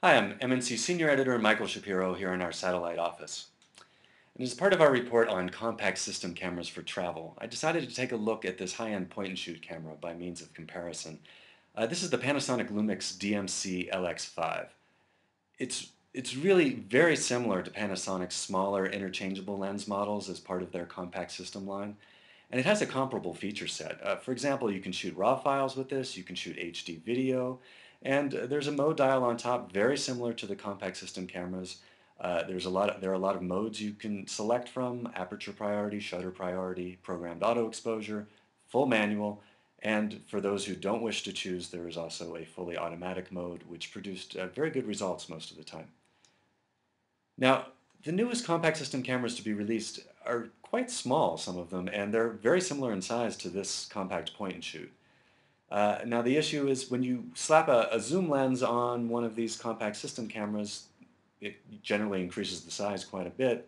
Hi, I'm MNC Senior Editor Michael Shapiro here in our satellite office. And as part of our report on compact system cameras for travel, I decided to take a look at this high-end point-and-shoot camera by means of comparison. This is the Panasonic Lumix DMC-LX5. It's really very similar to Panasonic's smaller interchangeable lens models as part of their compact system line. And it has a comparable feature set. For example, you can shoot RAW files with this, you can shoot HD video, and there's a mode dial on top very similar to the compact system cameras. There are a lot of modes you can select from: aperture priority, shutter priority, programmed auto exposure, full manual, and for those who don't wish to choose, there is also a fully automatic mode, which produced very good results most of the time. Now, the newest compact system cameras to be released are quite small, some of them, and they're very similar in size to this compact point and shoot. Now, the issue is when you slap a zoom lens on one of these compact system cameras, it generally increases the size quite a bit.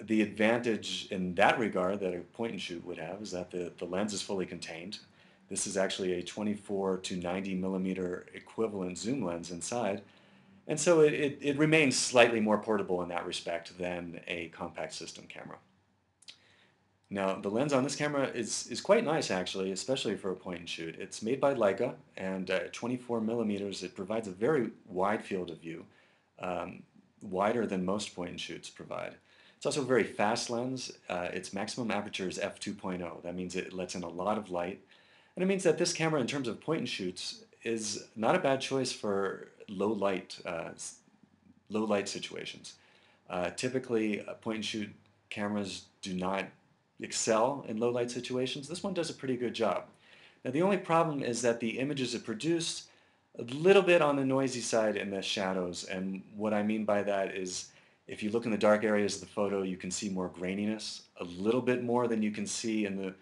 The advantage in that regard that a point and shoot would have is that the lens is fully contained. This is actually a 24 to 90 millimeter equivalent zoom lens inside, and so it remains slightly more portable in that respect than a compact system camera. Now, the lens on this camera is quite nice actually, especially for a point and shoot. It's made by Leica, and 24 millimeters, it provides a very wide field of view, um, wider than most point and shoots provide. It's also a very fast lens. Its maximum aperture is f2.0. That means it lets in a lot of light, and it means that this camera, in terms of point and shoots, is not a bad choice for low light situations. Typically, point and shoot cameras do not excel in low light situations. This one does a pretty good job. Now, the only problem is that the images it produced a little bit on the noisy side in the shadows, and what I mean by that is if you look in the dark areas of the photo, you can see more graininess, a little bit more than you can see in the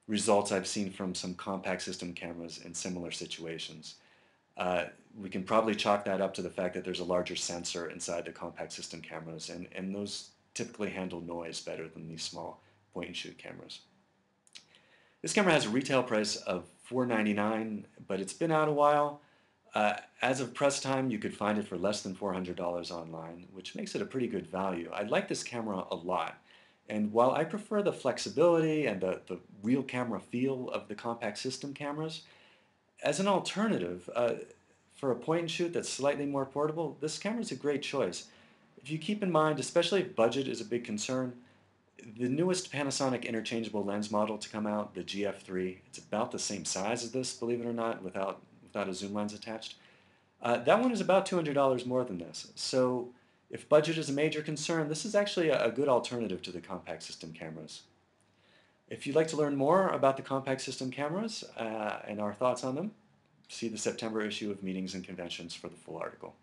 results I've seen from some compact system cameras in similar situations. Uh, we can probably chalk that up to the fact that there's a larger sensor inside the compact system cameras, and those typically handle noise better than these small point and shoot cameras. This camera has a retail price of $499, but it's been out a while. As of press time, you could find it for less than $400 online, which makes it a pretty good value. I like this camera a lot. And while I prefer the flexibility and the real camera feel of the compact system cameras, as an alternative, for a point and shoot that's slightly more portable, this camera is a great choice. If you keep in mind, especially if budget is a big concern, the newest Panasonic interchangeable lens model to come out, the GF3, it's about the same size as this, believe it or not, without a zoom lens attached. That one is about $200 more than this. So if budget is a major concern, this is actually a good alternative to the compact system cameras. If you'd like to learn more about the compact system cameras and our thoughts on them, see the September issue of Meetings and Conventions for the full article.